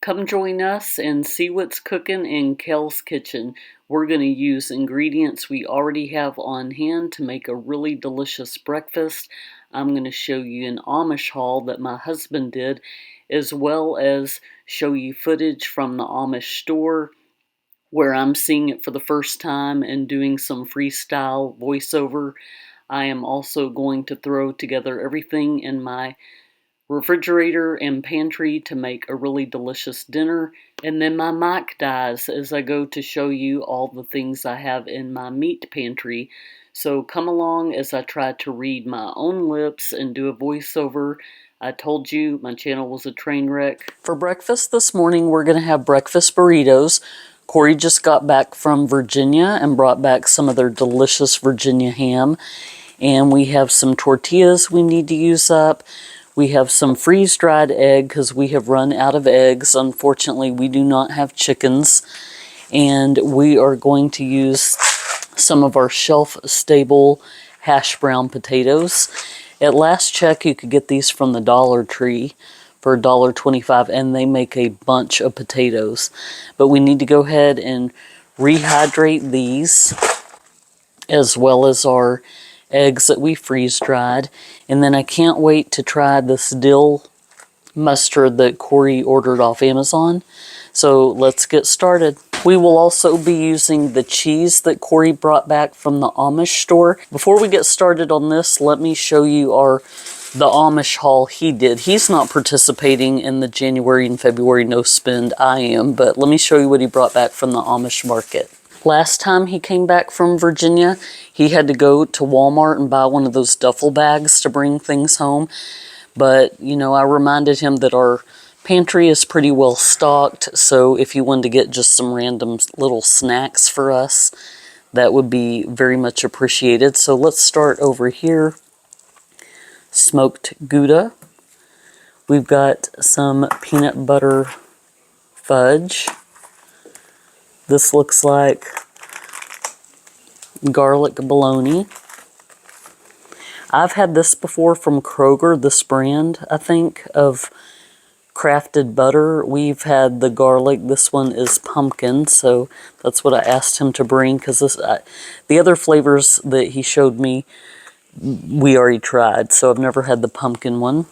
Come join us and see what's cooking in Kel's kitchen. We're going to use ingredients we already have on hand to make a really delicious breakfast. I'm going to show you an Amish haul that my husband did, as well as show you footage from the Amish store where I'm seeing it for the first time and doing some freestyle voiceover. I am also going to throw together everything in my refrigerator and pantry to make a really delicious dinner, and then my mic dies as I go to show you all the things I have in my meat pantry. So come along as I try to read my own lips and do a voiceover. I told you my channel was a train wreck. For breakfast this morning, we're going to have breakfast burritos. Corey just got back from Virginia and brought back some of their delicious Virginia ham. And we have some tortillas we need to use up. We have some freeze-dried egg because we have run out of eggs. Unfortunately, we do not have chickens. And we are going to use some of our shelf-stable hash brown potatoes. At last check, you could get these from the Dollar Tree for $1.25, and they make a bunch of potatoes. But we need to go ahead and rehydrate these, as well as our eggs that we freeze-dried. And then I can't wait to try this dill mustard that Corey ordered off Amazon. So let's get started. We will also be using the cheese that Corey brought back from the Amish store. Before we get started on this, let me show you the Amish haul he did. He's not participating in the January and February no spend. I am, but let me show you what he brought back from the Amish market. Last time he came back from Virginia, he had to go to Walmart and buy one of those duffel bags to bring things home. But, you know, I reminded him that our pantry is pretty well stocked, so if you wanted to get just some random little snacks for us, that would be very much appreciated. So let's start over here. Smoked Gouda. We've got some peanut butter fudge. This looks like garlic bologna. I've had this before from Kroger, this brand, I think, of crafted butter. We've had the garlic. This one is pumpkin, so that's what I asked him to bring, because the other flavors that he showed me, we already tried, so I've never had the pumpkin one.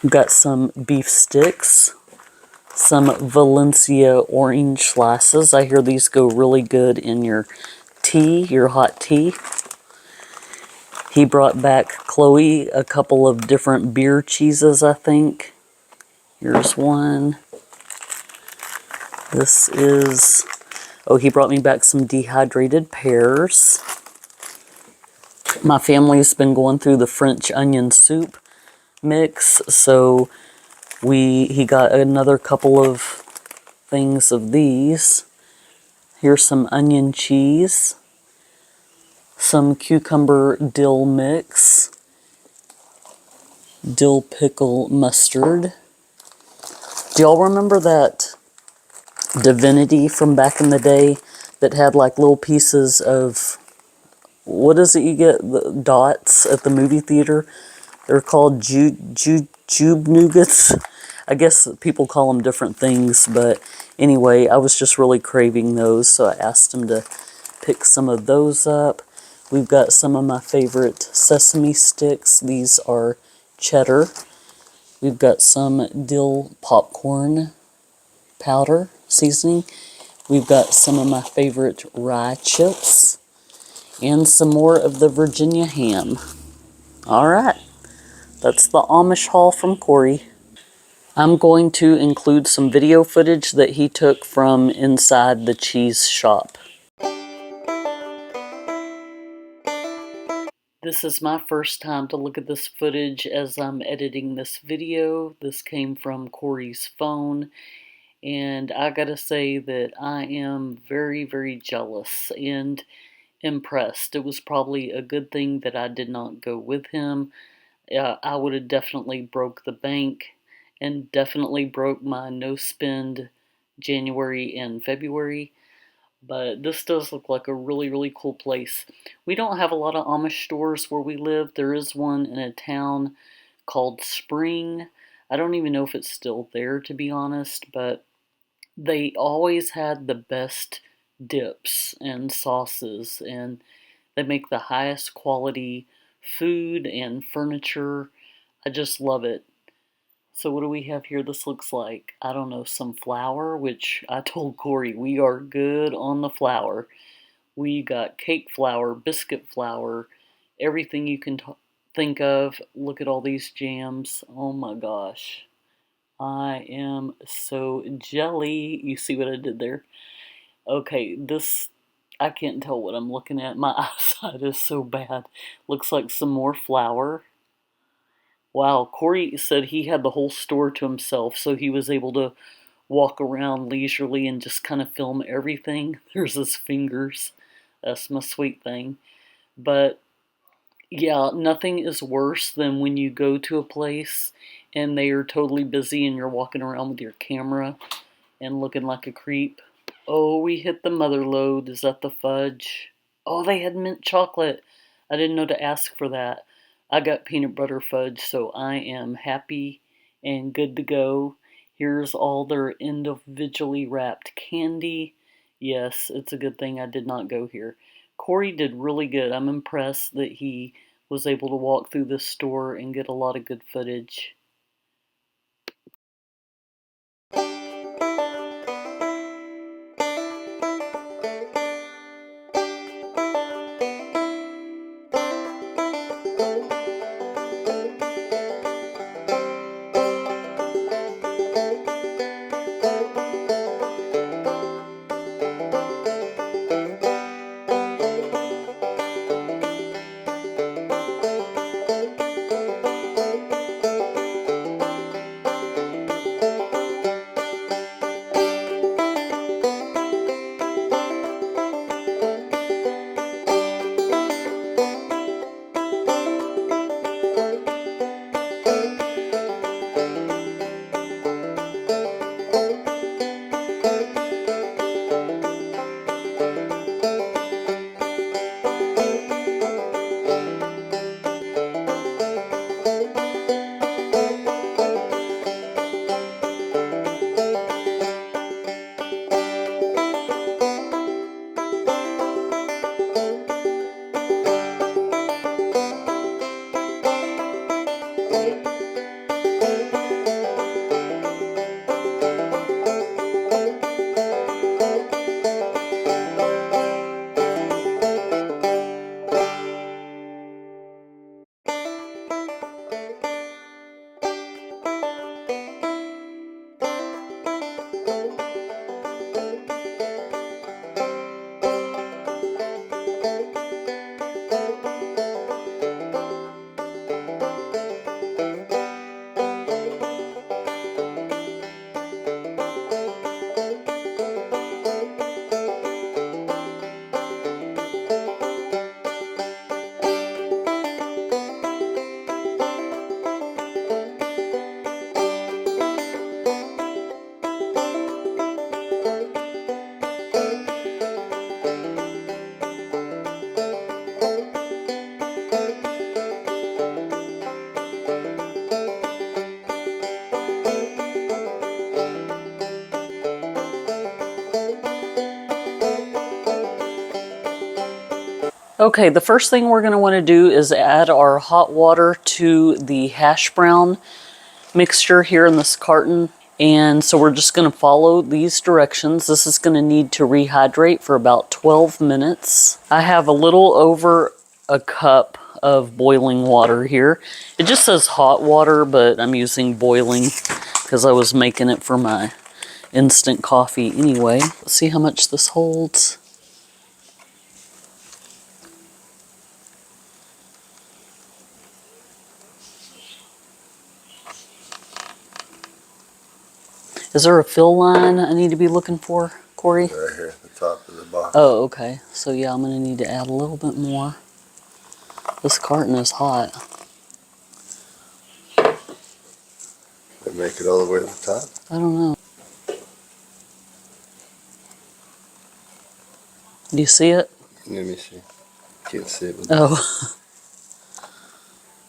We've got some beef sticks, some Valencia orange slices. I hear these go really good in your tea, your hot tea. He brought back Chloe a couple of different beer cheeses, I think. Here's one. This is... oh, he brought me back some dehydrated pears. My family's been going through the French onion soup mix, so he got another couple of things of these. Here's some onion cheese, some cucumber dill mix, dill pickle mustard. Do y'all remember that Divinity from back in the day that had like little pieces of, what is it you get, the dots at the movie theater? They're called Jube Nougats. I guess people call them different things, but anyway, I was just really craving those, so I asked him to pick some of those up. We've got some of my favorite sesame sticks. These are cheddar. We've got some dill popcorn powder seasoning. We've got some of my favorite rye chips. And some more of the Virginia ham. Alright, that's the Amish haul from Corey. I'm going to include some video footage that he took from inside the cheese shop. This is my first time to look at this footage as I'm editing this video. This came from Corey's phone, and I gotta say that I am very, very jealous and impressed. It was probably a good thing that I did not go with him. I would have definitely broke the bank and definitely broke my no spend January and February. But this does look like a really, really cool place. We don't have a lot of Amish stores where we live. There is one in a town called Spring. I don't even know if it's still there, to be honest, but they always had the best dips and sauces, and they make the highest quality food and furniture. I just love it. So what do we have here? This looks like, I don't know, some flour, which I told Corey we are good on the flour. We got cake flour, biscuit flour, everything you can think of. Look at all these jams. Oh my gosh. I am so jelly. You see what I did there? Okay, this, I can't tell what I'm looking at. My eyesight is so bad. Looks like some more flour. Wow, Corey said he had the whole store to himself, so he was able to walk around leisurely and just kind of film everything. There's his fingers. That's my sweet thing. But yeah, nothing is worse than when you go to a place and they are totally busy and you're walking around with your camera and looking like a creep. Oh, we hit the mother lode. Is that the fudge? Oh, they had mint chocolate. I didn't know to ask for that. I got peanut butter fudge, so I am happy and good to go. Here's all their individually wrapped candy. Yes, it's a good thing I did not go here. Corey did really good. I'm impressed that he was able to walk through this store and get a lot of good footage. Okay, the first thing we're going to want to do is add our hot water to the hash brown mixture here in this carton. And so we're just going to follow these directions. This is going to need to rehydrate for about 12 minutes. I have a little over a cup of boiling water here. It just says hot water, but I'm using boiling because I was making it for my instant coffee anyway. Let's see how much this holds. Is there a fill line I need to be looking for, Corey? Right here at the top of the box. Oh, okay. So yeah, I'm going to need to add a little bit more. This carton is hot. They make it all the way to the top. I don't know. Do you see it? Let me see. Can't see it with Oh.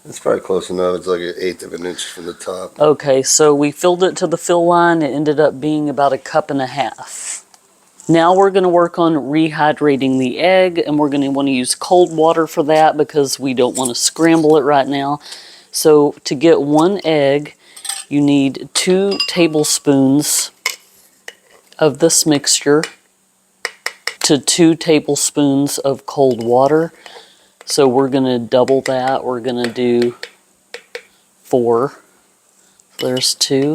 It's probably close enough. It's like 1/8 of an inch from the top. Okay, so we filled it to the fill line. It ended up being about 1.5 cups. Now we're going to work on rehydrating the egg, and we're going to want to use cold water for that because we don't want to scramble it right now. So to get 1 egg, you need 2 tablespoons of this mixture to 2 tablespoons of cold water. So we're going to double that. We're going to do 4. There's 2.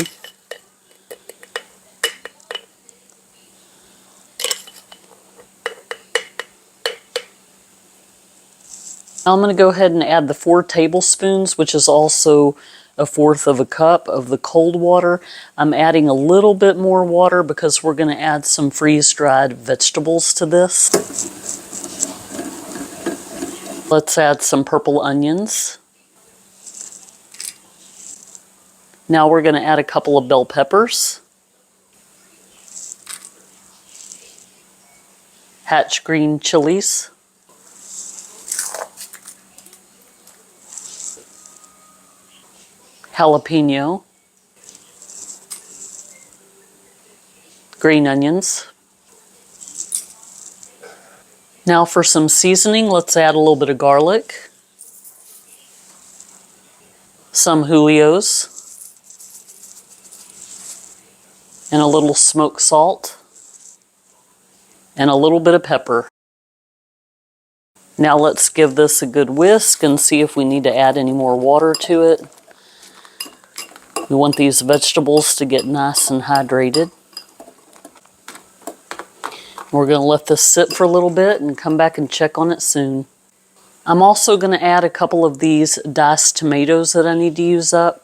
I'm going to go ahead and add the 4 tablespoons, which is also 1/4 cup of the cold water. I'm adding a little bit more water because we're going to add some freeze-dried vegetables to this. Let's add some purple onions. Now we're going to add a couple of bell peppers, hatch green chilies, jalapeno, green onions. Now for some seasoning, let's add a little bit of garlic, some Julios, and a little smoked salt, and a little bit of pepper. Now let's give this a good whisk and see if we need to add any more water to it. We want these vegetables to get nice and hydrated. We're going to let this sit for a little bit and come back and check on it soon. I'm also going to add a couple of these diced tomatoes that I need to use up.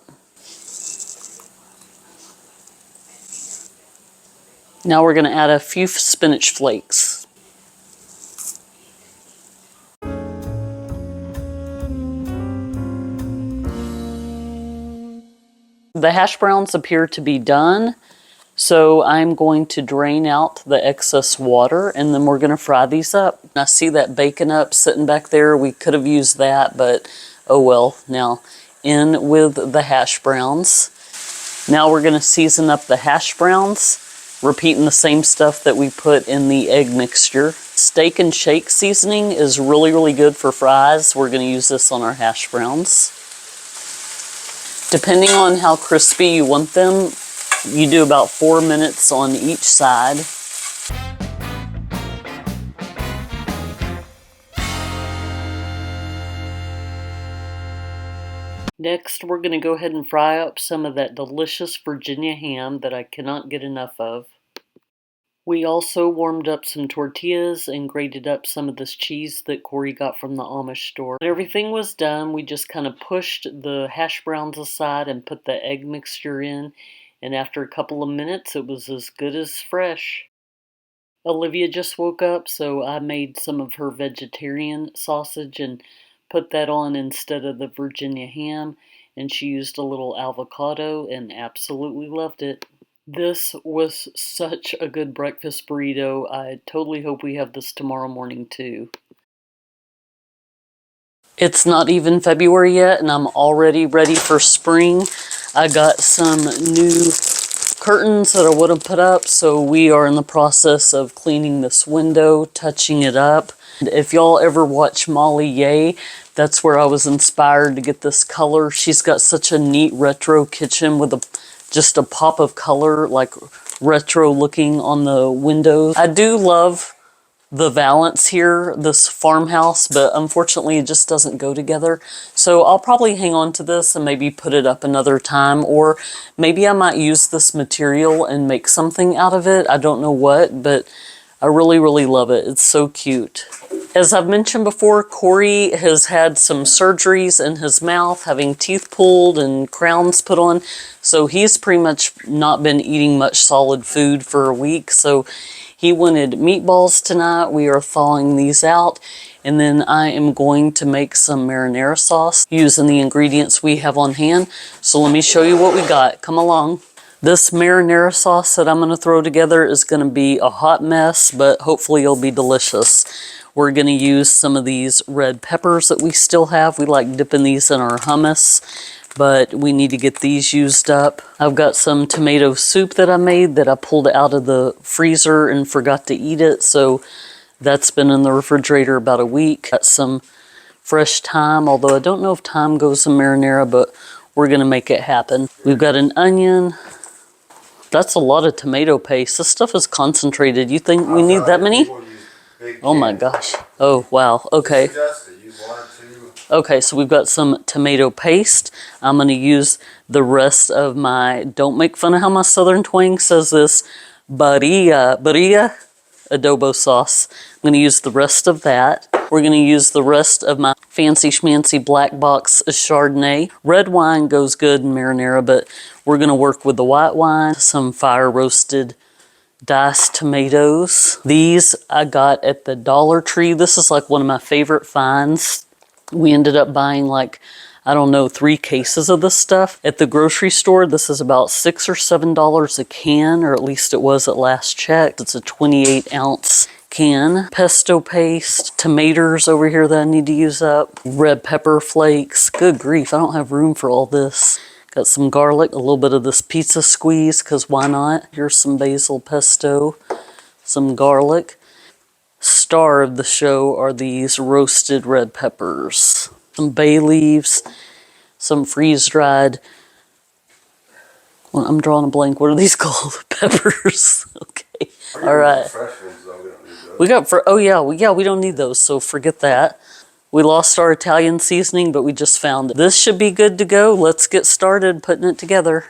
Now we're going to add a few spinach flakes. The hash browns appear to be done, so I'm going to drain out the excess water and then we're going to fry these up. I see that bacon up sitting back there. We could have used that, but oh well. Now in with the hash browns. Now we're going to season up the hash browns, repeating the same stuff that we put in the egg mixture. Steak and shake seasoning is really, really good for fries. We're going to use this on our hash browns. Depending on how crispy you want them, you do about 4 minutes on each side. Next, we're going to go ahead and fry up some of that delicious Virginia ham that I cannot get enough of. We also warmed up some tortillas and grated up some of this cheese that Corey got from the Amish store. When everything was done, we just kind of pushed the hash browns aside and put the egg mixture in, and after a couple of minutes, it was as good as fresh. Olivia just woke up, so I made some of her vegetarian sausage and put that on instead of the Virginia ham, and she used a little avocado and absolutely loved it. This was such a good breakfast burrito. I totally hope we have this tomorrow morning too. It's not even February yet and I'm already ready for spring. I got some new curtains that I would have put up, so we are in the process of cleaning this window, touching it up. If y'all ever watch Molly Yeh, that's where I was inspired to get this color. She's got such a neat retro kitchen with just a pop of color, like retro looking on the windows. I do love the valance here, this farmhouse, but unfortunately it just doesn't go together. So I'll probably hang on to this and maybe put it up another time, or maybe I might use this material and make something out of it. I don't know what, but I really, really love it. It's so cute. As I've mentioned before, Corey has had some surgeries in his mouth, having teeth pulled and crowns put on. So he's pretty much not been eating much solid food for a week. So he wanted meatballs tonight. We are thawing these out. And then I am going to make some marinara sauce using the ingredients we have on hand. So let me show you what we got. Come along. This marinara sauce that I'm going to throw together is going to be a hot mess, but hopefully it'll be delicious. We're going to use some of these red peppers that we still have. We like dipping these in our hummus, but we need to get these used up. I've got some tomato soup that I made that I pulled out of the freezer and forgot to eat it, so that's been in the refrigerator about a week. Got some fresh thyme, although I don't know if thyme goes in marinara, but we're going to make it happen. We've got an onion. That's a lot of tomato paste. This stuff is concentrated. You think we need that many? Oh my gosh. Oh, wow. Okay. Okay, so we've got some tomato paste. I'm going to use the rest of my, don't make fun of how my southern twang says this, barilla adobo sauce. I'm going to use the rest of that. We're going to use the rest of my fancy schmancy black box Chardonnay. Red wine goes good in marinara, but we're going to work with the white wine. Some fire roasted diced tomatoes. These I got at the Dollar Tree. This is like one of my favorite finds. We ended up buying like, I don't know, 3 cases of this stuff. At the grocery store, this is about $6 or $7 a can, or at least it was at last check. It's a 28-ounce can. Pesto paste, tomatoes over here that I need to use up, red pepper flakes. Good grief, I don't have room for all this. Got some garlic, a little bit of this pizza squeeze, because why not? Here's some basil pesto, some garlic. Star of the show are these roasted red peppers. Some bay leaves, some freeze-dried, well, I'm drawing a blank. What are these called? Peppers. Okay. All right. We got oh yeah, we don't need those, so forget that. We lost our Italian seasoning, but we just found it. This should be good to go. Let's get started putting it together.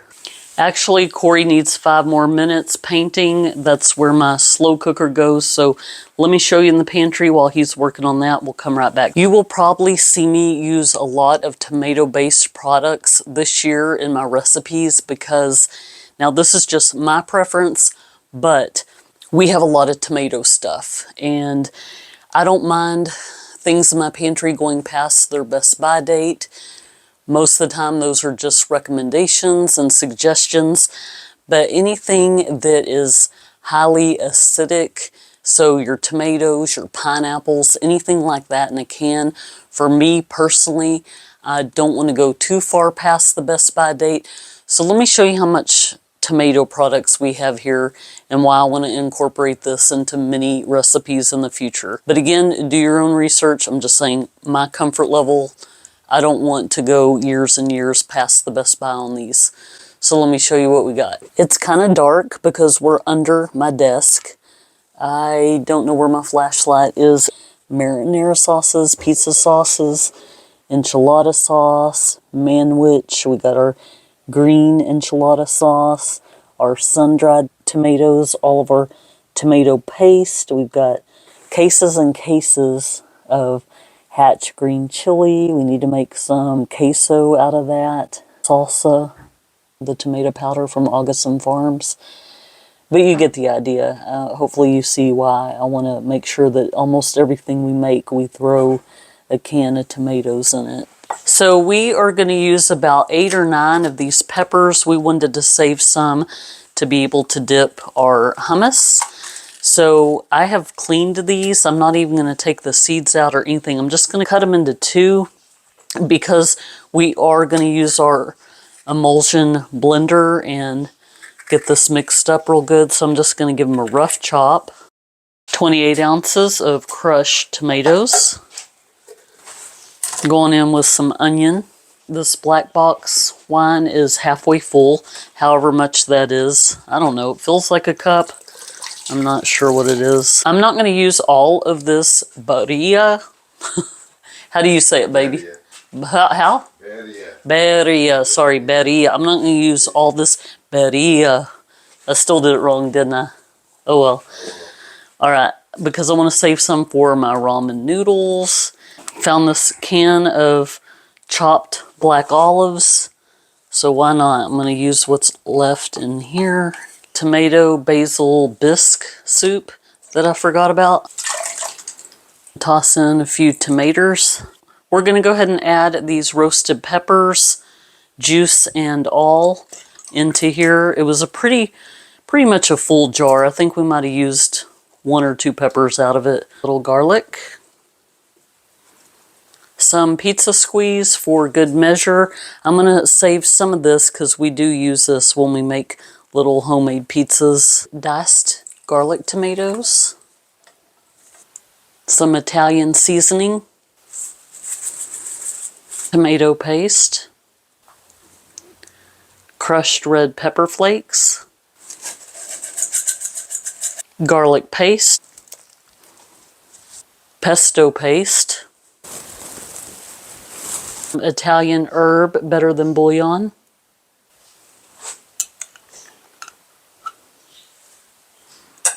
Actually, Corey needs 5 more minutes painting. That's where my slow cooker goes. So let me show you in the pantry while he's working on that. We'll come right back. You will probably see me use a lot of tomato-based products this year in my recipes because now this is just my preference, but we have a lot of tomato stuff. And I don't mind things in my pantry going past their best by date. Most of the time, those are just recommendations and suggestions, but anything that is highly acidic, so your tomatoes, your pineapples, anything like that in a can, for me personally, I don't want to go too far past the best by date. So let me show you how much tomato products we have here and why I want to incorporate this into many recipes in the future. But again, do your own research. I'm just saying my comfort level, I don't want to go years and years past the best buy on these. So let me show you what we got. It's kind of dark because we're under my desk. I don't know where my flashlight is. Marinara sauces, pizza sauces, enchilada sauce, manwich. We got our green enchilada sauce, our sun-dried tomatoes, all of our tomato paste. We've got cases and cases of Hatch green chili. We need to make some queso out of that. Salsa, the tomato powder from Augustin Farms. But you get the idea. Hopefully you see why I want to make sure that almost everything we make, we throw a can of tomatoes in it. So we are going to use about 8 or 9 of these peppers. We wanted to save some to be able to dip our hummus. So I have cleaned these. I'm not even going to take the seeds out or anything. I'm just going to cut them into 2 because we are going to use our emulsion blender and get this mixed up real good. So I'm just going to give them a rough chop. 28 ounces of crushed tomatoes. Going in with some onion. This black box wine is halfway full, however much that is. I don't know. It feels like a cup. I'm not sure what it is. I'm not going to use all of this barilla. How do you say it, baby? How? Barilla. Barilla. Sorry, barilla. I'm not going to use all this barilla. I still did it wrong, didn't I? Oh well. All right. Because I want to save some for my ramen noodles. Found this can of chopped black olives. So why not? I'm going to use what's left in here. Tomato basil bisque soup that I forgot about. Toss in a few tomatoes. We're going to go ahead and add these roasted peppers, juice and all, into here. It was a pretty much a full jar. I think we might have used 1 or 2 peppers out of it. A little garlic. Some pizza squeeze for good measure. I'm going to save some of this because we do use this when we make little homemade pizzas. Diced garlic tomatoes. Some Italian seasoning. Tomato paste. Crushed red pepper flakes. Garlic paste. Pesto paste. Italian herb, better than bouillon.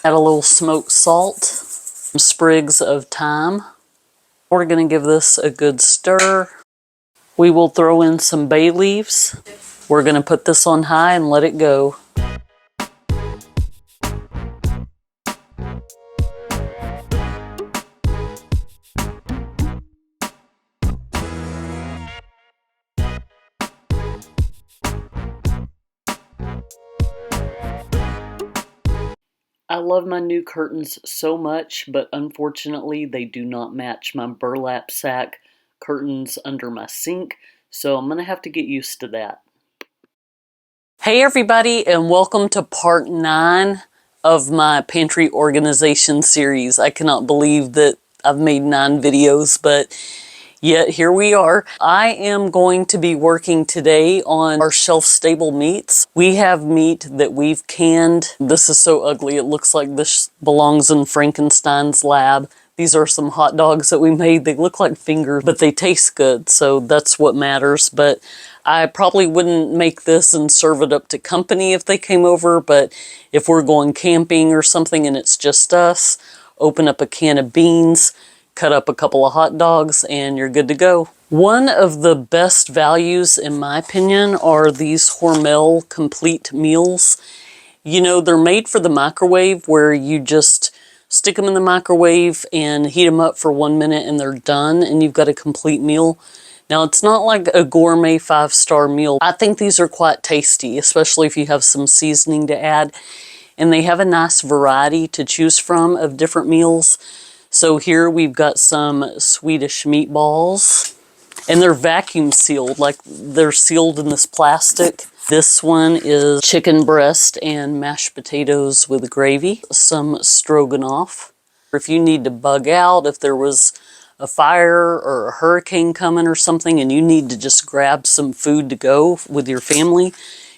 Add a little smoked salt. Some sprigs of thyme. We're going to give this a good stir. We will throw in some bay leaves. We're going to put this on high and let it go. I love my new curtains so much, but unfortunately they do not match my burlap sack curtains under my sink, so I'm going to have to get used to that. Hey everybody, and welcome to part 9 of my pantry organization series. I cannot believe that I've made 9 videos, but yet here we are. I am going to be working today on our shelf-stable meats. We have meat that we've canned. This is so ugly. It looks like this belongs in Frankenstein's lab. These are some hot dogs that we made. They look like fingers, but they taste good, so that's what matters. But I probably wouldn't make this and serve it up to company if they came over, but if we're going camping or something and it's just us, open up a can of beans, cut up a couple of hot dogs, and you're good to go. One of the best values, in my opinion, are these Hormel complete meals. You know, they're made for the microwave where you just stick them in the microwave and heat them up for 1 minute and they're done and you've got a complete meal. Now, it's not like a gourmet 5-star meal. I think these are quite tasty, especially if you have some seasoning to add. And they have a nice variety to choose from of different meals. So here we've got some Swedish meatballs. And they're vacuum sealed, like they're sealed in this plastic. This one is chicken breast and mashed potatoes with gravy. Some stroganoff. If you need to bug out, if there was a fire or a hurricane coming or something and you need to just grab some food to go with your family,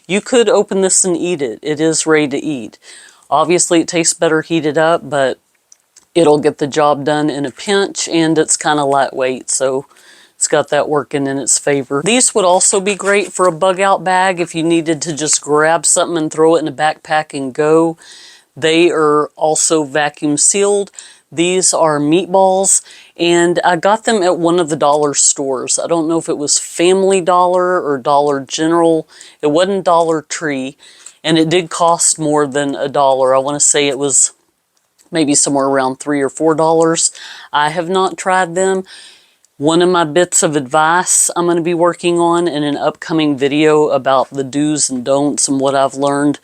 you could open this and eat it. It is ready to eat. Obviously it tastes better heated up, but it'll get the job done in a pinch, and it's kind of lightweight, so it's got that working in its favor. These would also be great for a bug out bag if you needed to just grab something and throw it in a backpack and go. They are also vacuum sealed. These are meatballs, and I got them at one of the dollar stores. I don't know if it was Family Dollar or Dollar General. It wasn't Dollar Tree, and it did cost more than $1. I want to say it was maybe somewhere around $3 or $4. I have not tried them. One of my bits of advice I'm going to be working on in an upcoming video about the do's and don'ts and what I've learned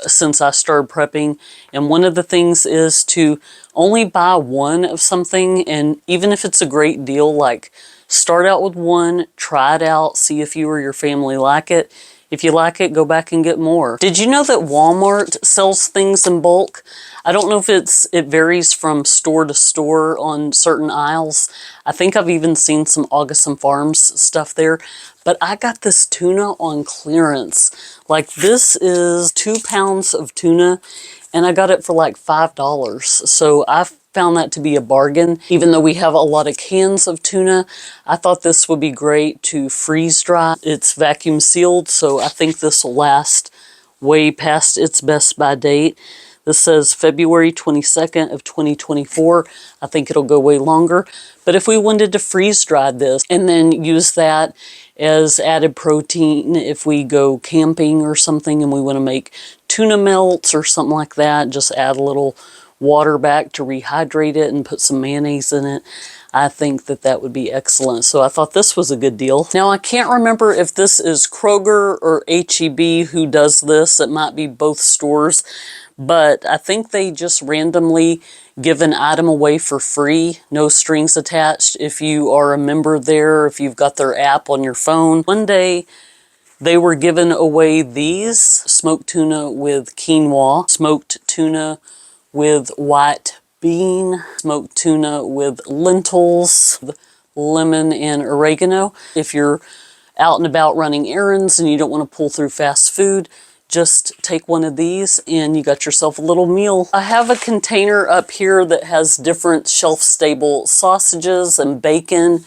since I started prepping. And one of the things is to only buy one of something, and even if it's a great deal, like start out with one, try it out, see if you or your family like it. If you like it, go back and get more. Did you know that Walmart sells things in bulk? I don't know if it varies from store to store on certain aisles. I think I've even seen some August Farms stuff there. But I got this tuna on clearance. Like, this is 2 pounds of tuna, and I got it for like $5. So I found that to be a bargain. Even though we have a lot of cans of tuna, I thought this would be great to freeze dry. It's vacuum sealed, so I think this will last way past its best by date. This says February 22nd of 2024. I think it'll go way longer. But if we wanted to freeze dry this and then use that as added protein if we go camping or something and we want to make tuna melts or something like that, just add a little water back to rehydrate it and put some mayonnaise in it, I think that that would be excellent. So I thought this was a good deal. Now, I can't remember if this is Kroger or H-E-B who does this. It might be both stores, but I think they just randomly give an item away for free, no strings attached, if you are a member there, if you've got their app on your phone. One day, they were giving away these smoked tuna with quinoa, smoked tuna with white bean, smoked tuna with lentils, lemon and oregano. If you're out and about running errands and you don't want to pull through fast food, just take one of these and you got yourself a little meal. I have a container up here that has different shelf-stable sausages and bacon,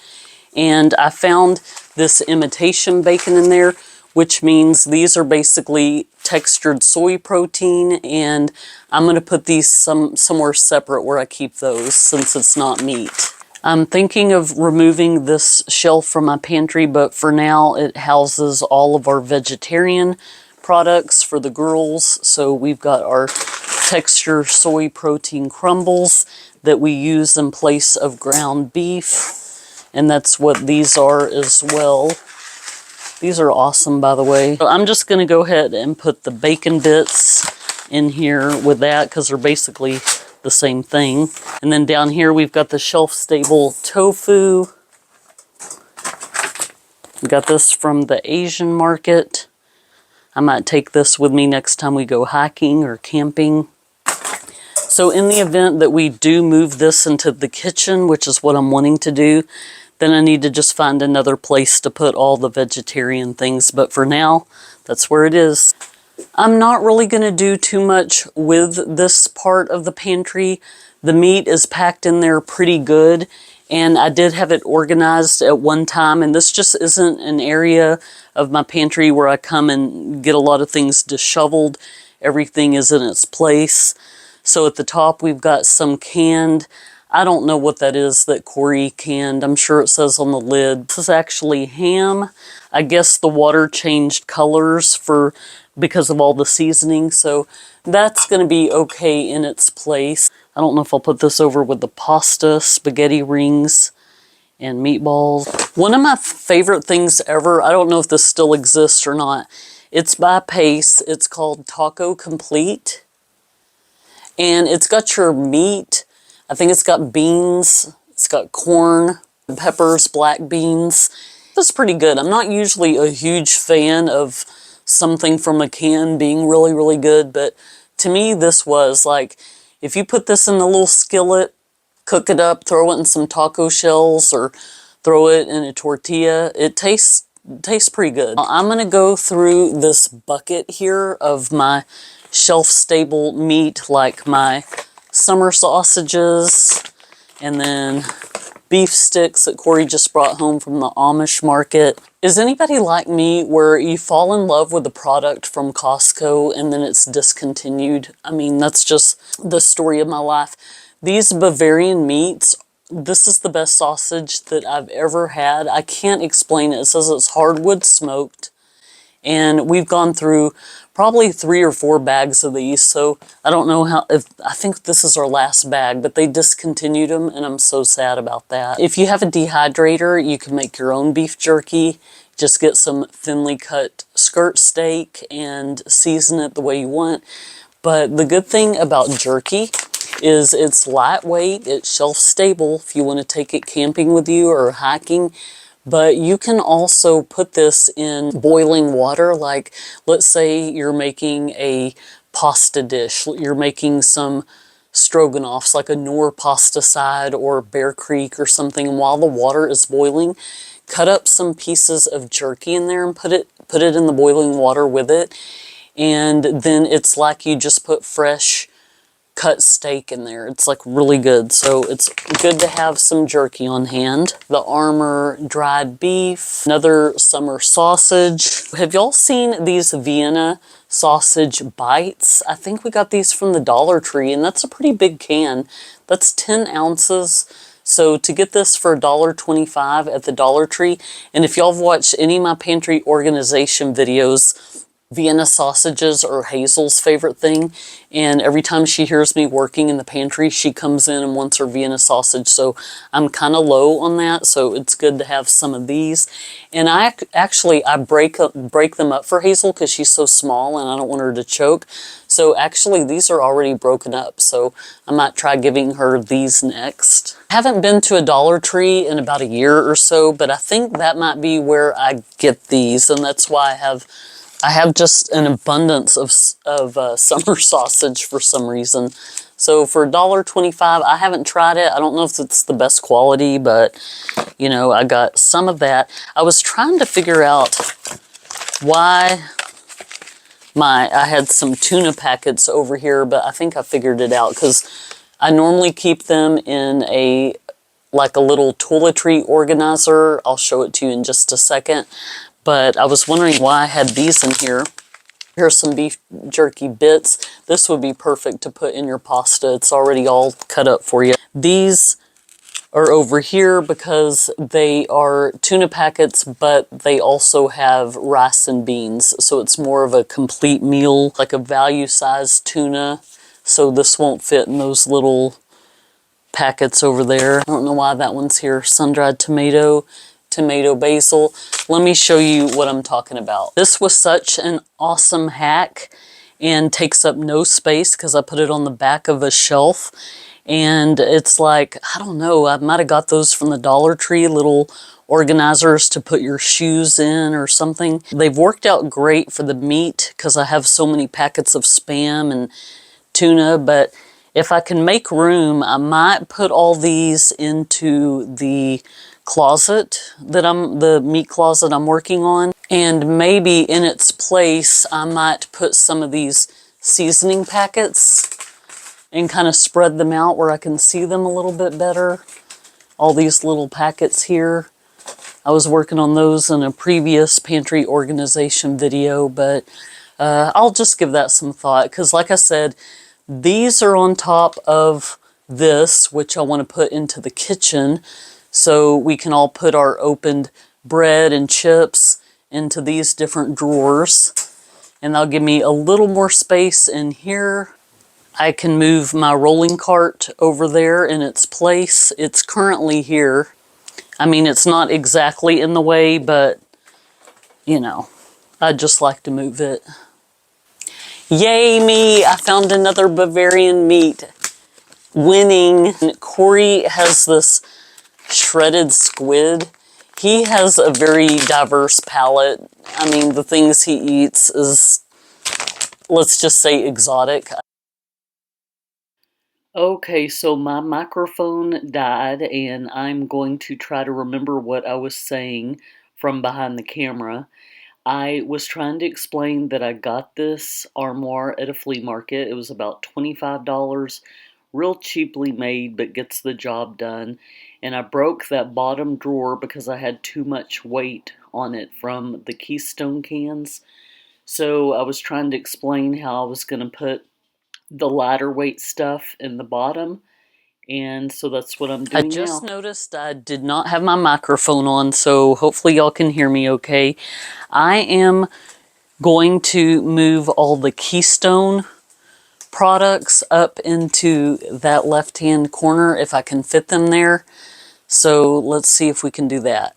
and I found this imitation bacon in there, which means these are basically textured soy protein, and I'm going to put these somewhere separate where I keep those since it's not meat. I'm thinking of removing this shelf from my pantry, but for now it houses all of our vegetarian products for the girls. So we've got our texture soy protein crumbles that we use in place of ground beef. And that's what these are as well. These are awesome, by the way. So I'm just going to go ahead and put the bacon bits in here with that because they're basically the same thing. And then down here we've got the shelf-stable tofu. We got this from the Asian market. I might take this with me next time we go hiking or camping. So in the event that we do move this into the kitchen, which is what I'm wanting to do, then I need to just find another place to put all the vegetarian things. But for now, that's where it is. I'm not really going to do too much with this part of the pantry. The meat is packed in there pretty good, and I did have it organized at one time, and this just isn't an area of my pantry where I come and get a lot of things disheveled. Everything is in its place. So at the top we've got some canned, I don't know what that is that Corey canned. I'm sure it says on the lid. This is actually ham. I guess the water changed colors because of all the seasoning, so that's going to be okay in its place. I don't know if I'll put this over with the pasta, spaghetti rings, and meatballs. One of my favorite things ever, I don't know if this still exists or not, it's by Pace. It's called Taco Complete. And it's got your meat. I think it's got beans. It's got corn, peppers, black beans. It's pretty good. I'm not usually a huge fan of something from a can being really, really good, but to me this was like, if you put this in a little skillet, cook it up, throw it in some taco shells, or throw it in a tortilla, it tastes pretty good. I'm gonna go through this bucket here of my shelf-stable meat, like my summer sausages, and then beef sticks that Corey just brought home from the Amish market. Is anybody like me where you fall in love with a product from Costco and then it's discontinued? I mean, that's just the story of my life. These Bavarian meats, this is the best sausage that I've ever had. I can't explain it. It says it's hardwood smoked. And we've gone through probably 3 or 4 bags of these, so I don't know I think this is our last bag, but they discontinued them, and I'm so sad about that. If you have a dehydrator, you can make your own beef jerky. Just get some thinly cut skirt steak and season it the way you want. But the good thing about jerky is it's lightweight, it's shelf stable if you want to take it camping with you or hiking. But you can also put this in boiling water. Like, let's say you're making a pasta dish. You're making some stroganoffs, like a Knorr pasta side or Bear Creek or something. And while the water is boiling, cut up some pieces of jerky in there and put it in the boiling water with it. And then it's like you just put fresh cut steak in there. It's like really good. So it's good to have some jerky on hand. The Armour dried beef, another summer sausage. Have y'all seen these Vienna sausage bites? I think we got these from the Dollar Tree, and that's a pretty big can. That's 10 ounces. So to get this for $1.25 at the Dollar Tree, and if y'all have watched any of my pantry organization videos, Vienna sausages are Hazel's favorite thing, and every time she hears me working in the pantry, she comes in and wants her Vienna sausage, so I'm kind of low on that, so it's good to have some of these. And I break them up for Hazel because she's so small and I don't want her to choke. So actually these are already broken up, so I might try giving her these next. I haven't been to a Dollar Tree in about a year or so, but I think that might be where I get these, and that's why I have just an abundance of summer sausage for some reason. So for $1.25, I haven't tried it. I don't know if it's the best quality, but you know, I got some of that. I was trying to figure out why I had some tuna packets over here, but I think I figured it out because I normally keep them in like a little toiletry organizer. I'll show it to you in just a second. But I was wondering why I had these in here. Here's some beef jerky bits. This would be perfect to put in your pasta. It's already all cut up for you. These are over here because they are tuna packets, but they also have rice and beans. So it's more of a complete meal, like a value-sized tuna. So this won't fit in those little packets over there. I don't know why that one's here. Sun-dried tomato, tomato basil. Let me show you what I'm talking about. This was such an awesome hack and takes up no space because I put it on the back of a shelf. And it's like, I don't know, I might have got those from the Dollar Tree, little organizers to put your shoes in or something. They've worked out great for the meat because I have so many packets of Spam and tuna, but if I can make room, I might put all these into the closet the meat closet I'm working on. And maybe in its place, I might put some of these seasoning packets and kind of spread them out where I can see them a little bit better. All these little packets here. I was working on those in a previous pantry organization video, but I'll just give that some thought because like I said, these are on top of this, which I want to put into the kitchen so we can all put our opened bread and chips into these different drawers. And that'll give me a little more space in here. I can move my rolling cart over there in its place. It's currently here. I mean, it's not exactly in the way, but, you know, I'd just like to move it. Yay me! I found another Bavarian meat. Winning. Corey has this shredded squid. He has a very diverse palate. I mean, the things he eats is, let's just say, exotic. Okay, so my microphone died, and I'm going to try to remember what I was saying from behind the camera. I was trying to explain that I got this armoire at a flea market. It was about $25, real cheaply made, but gets the job done. And I broke that bottom drawer because I had too much weight on it from the Keystone cans. So I was trying to explain how I was going to put the lighter weight stuff in the bottom. And so that's what I'm doing now. I just noticed I did not have my microphone on, so hopefully y'all can hear me okay. I am going to move all the Keystone products up into that left-hand corner if I can fit them there. So let's see if we can do that.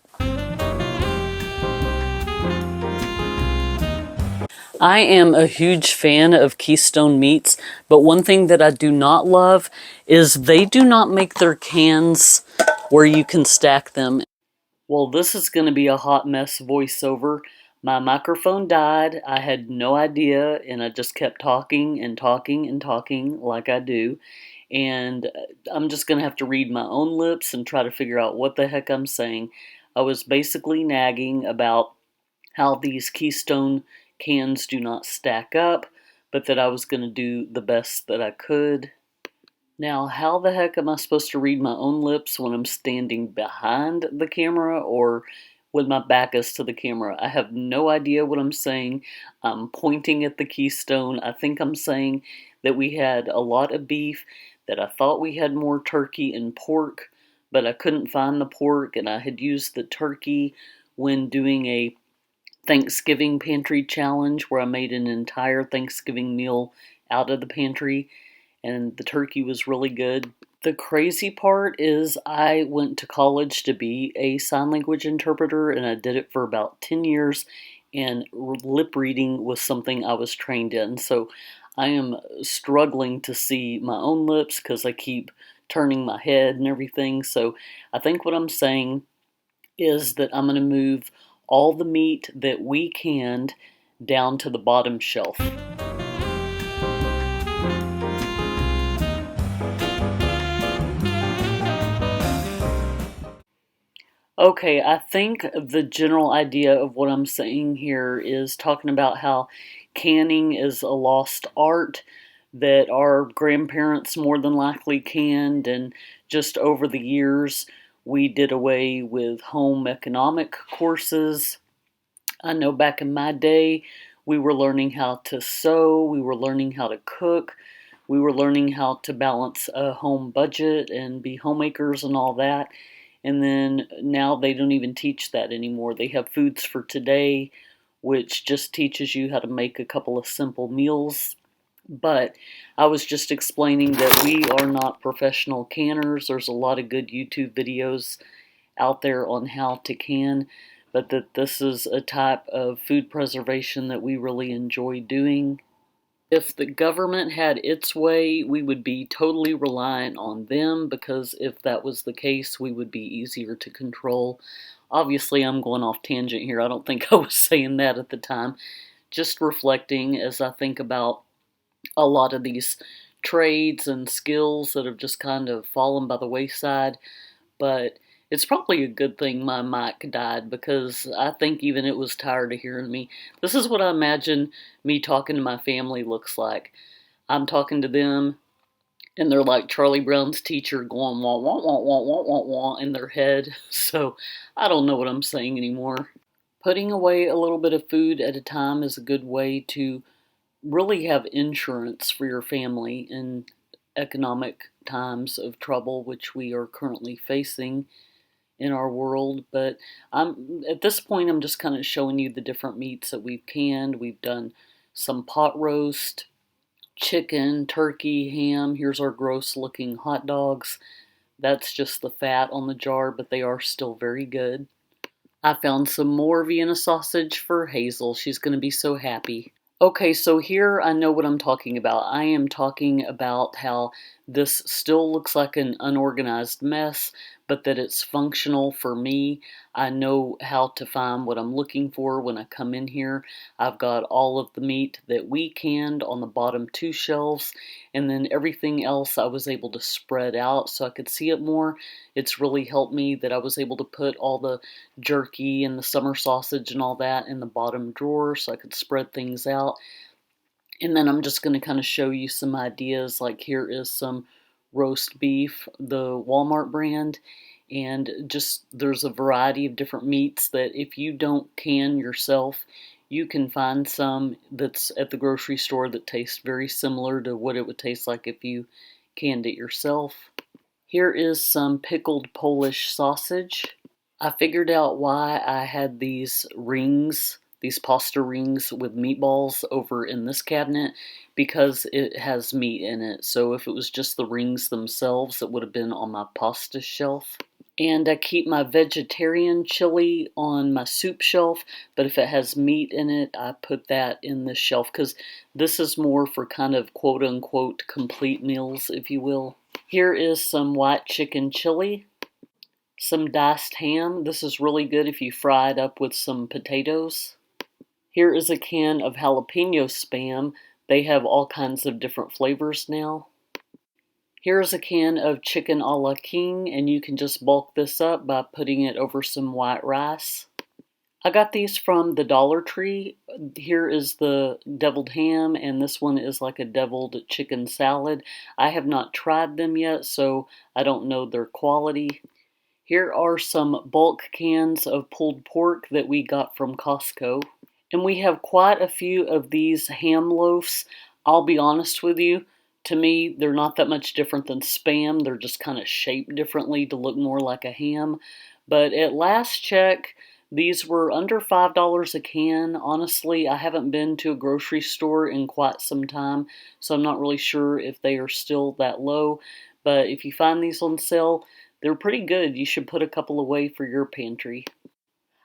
I am a huge fan of Keystone meats, but one thing that I do not love is they do not make their cans where you can stack them. Well, this is going to be a hot mess voiceover. My microphone died. I had no idea, and I just kept talking and talking and talking like I do. And I'm just going to have to read my own lips and try to figure out what the heck I'm saying. I was basically nagging about how these Keystone cans do not stack up, but that I was going to do the best that I could. Now, how the heck am I supposed to read my own lips when I'm standing behind the camera or when my back is to the camera? I have no idea what I'm saying. I'm pointing at the Keystone. I think I'm saying that we had a lot of beef, that I thought we had more turkey and pork, but I couldn't find the pork, and I had used the turkey when doing a Thanksgiving Pantry Challenge where I made an entire Thanksgiving meal out of the pantry, and the turkey was really good. The crazy part is I went to college to be a sign language interpreter, and I did it for about 10 years, and lip reading was something I was trained in. So I am struggling to see my own lips because I keep turning my head and everything. So I think what I'm saying is that I'm going to move all the meat that we canned down to the bottom shelf. Okay, I think the general idea of what I'm saying here is talking about how canning is a lost art that our grandparents more than likely canned, and just over the years we did away with home economic courses. I know back in my day we were learning how to sew, we were learning how to cook, we were learning how to balance a home budget and be homemakers and all that. And then now they don't even teach that anymore. They have Foods for Today, which just teaches you how to make a couple of simple meals. But I was just explaining that we are not professional canners. There's a lot of good YouTube videos out there on how to can, but that this is a type of food preservation that we really enjoy doing. If the government had its way, we would be totally reliant on them, because if that was the case, we would be easier to control. Obviously, I'm going off tangent here. I don't think I was saying that at the time. Just reflecting as I think about a lot of these trades and skills that have just kind of fallen by the wayside. But it's probably a good thing my mic died, because I think even it was tired of hearing me. This is what I imagine me talking to my family looks like. I'm talking to them, and they're like Charlie Brown's teacher going wah wah wah wah wah wah wah in their head. So I don't know what I'm saying anymore. Putting away a little bit of food at a time is a good way to really have insurance for your family in economic times of trouble, which we are currently facing in our world. But I'm at this point I'm just kind of showing you the different meats that we've canned. We've done some pot roast, chicken, turkey, ham. Here's our gross looking hot dogs. That's just the fat on the jar, but they are still very good. I found some more Vienna sausage for Hazel. She's going to be so happy. Okay, so here I know what I'm talking about. I am talking about how this still looks like an unorganized mess, but that it's functional for me. I know how to find what I'm looking for when I come in here. I've got all of the meat that we canned on the bottom two shelves, and then everything else I was able to spread out so I could see it more. It's really helped me that I was able to put all the jerky and the summer sausage and all that in the bottom drawer so I could spread things out. And then I'm just going to kind of show you some ideas. Like here is some roast beef, the Walmart brand, and just there's a variety of different meats that if you don't can yourself, you can find some that's at the grocery store that tastes very similar to what it would taste like if you canned it yourself. Here is some pickled Polish sausage. I figured out why I had these rings, these pasta rings with meatballs over in this cabinet, because it has meat in it. So if it was just the rings themselves, it would have been on my pasta shelf. And I keep my vegetarian chili on my soup shelf, but if it has meat in it, I put that in this shelf, because this is more for kind of quote unquote complete meals, if you will. Here is some white chicken chili. Some diced ham. This is really good if you fry it up with some potatoes. Here is a can of jalapeno Spam. They have all kinds of different flavors now. Here's a can of chicken a la king, and you can just bulk this up by putting it over some white rice. I got these from the Dollar Tree. Here is the deviled ham, and this one is like a deviled chicken salad. I have not tried them yet, so I don't know their quality. Here are some bulk cans of pulled pork that we got from Costco. And we have quite a few of these ham loaves. I'll be honest with you, to me, they're not that much different than Spam. They're just kind of shaped differently to look more like a ham. But at last check, These were under $5 a can. Honestly, I haven't been to a grocery store in quite some time, so I'm not really sure if they are still that low. But if you find these on sale, they're pretty good. You should put a couple away for your pantry.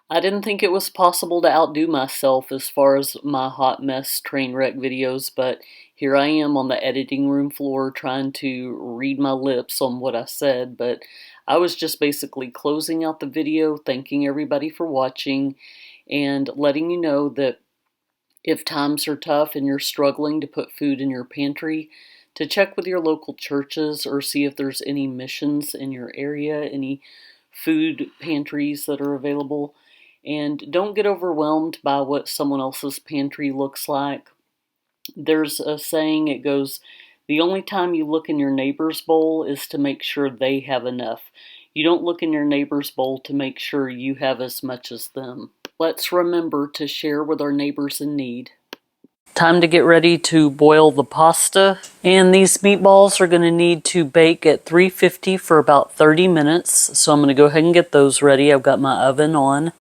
I didn't think it was possible to outdo myself as far as my hot mess train wreck videos, but here I am on the editing room floor trying to read my lips on what I said, but I was just basically closing out the video, thanking everybody for watching, and letting you know that if times are tough and you're struggling to put food in your pantry, to check with your local churches or see if there's any missions in your area, any food pantries that are available. And don't get overwhelmed by what someone else's pantry looks like. There's a saying, it goes, the only time you look in your neighbor's bowl is to make sure they have enough. You don't look in your neighbor's bowl to make sure you have as much as them. Let's remember to share with our neighbors in need. Time to get ready to boil the pasta. And these meatballs are going to need to bake at 350 for about 30 minutes. So I'm going to go ahead and get those ready. I've got my oven on.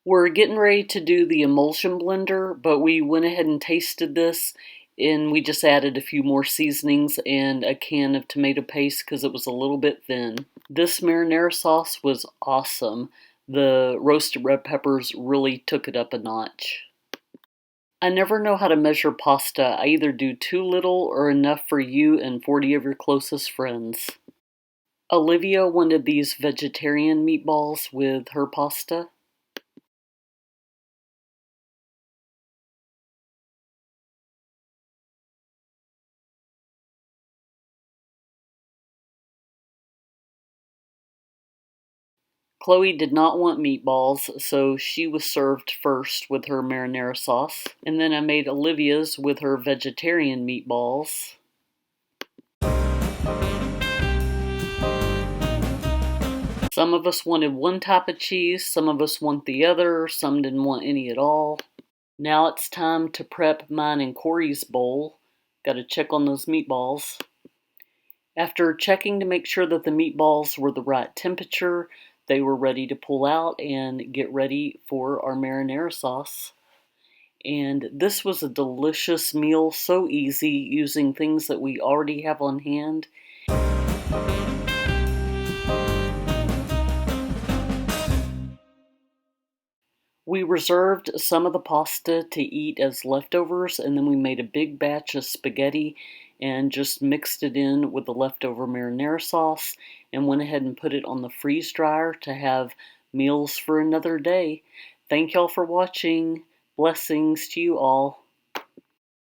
We're getting ready to do the emulsion blender, but we went ahead and tasted this and we just added a few more seasonings and a can of tomato paste because it was a little bit thin. This marinara sauce was awesome. The roasted red peppers really took it up a notch. I never know how to measure pasta. I either do too little or enough for you and 40 of your closest friends. Olivia wanted these vegetarian meatballs with her pasta. Chloe did not want meatballs, so she was served first with her marinara sauce. And then I made Olivia's with her vegetarian meatballs. Some of us wanted one type of cheese, some of us want the other, some didn't want any at all. Now it's time to prep mine and Corey's bowl. Gotta check on those meatballs. After checking to make sure that the meatballs were the right temperature, they were ready to pull out and get ready for our marinara sauce. And this was a delicious meal, so easy, using things that we already have on hand. We reserved some of the pasta to eat as leftovers, and then we made a big batch of spaghetti and just mixed it in with the leftover marinara sauce and went ahead and put it on the freeze dryer to have meals for another day. Thank y'all for watching. Blessings to you all.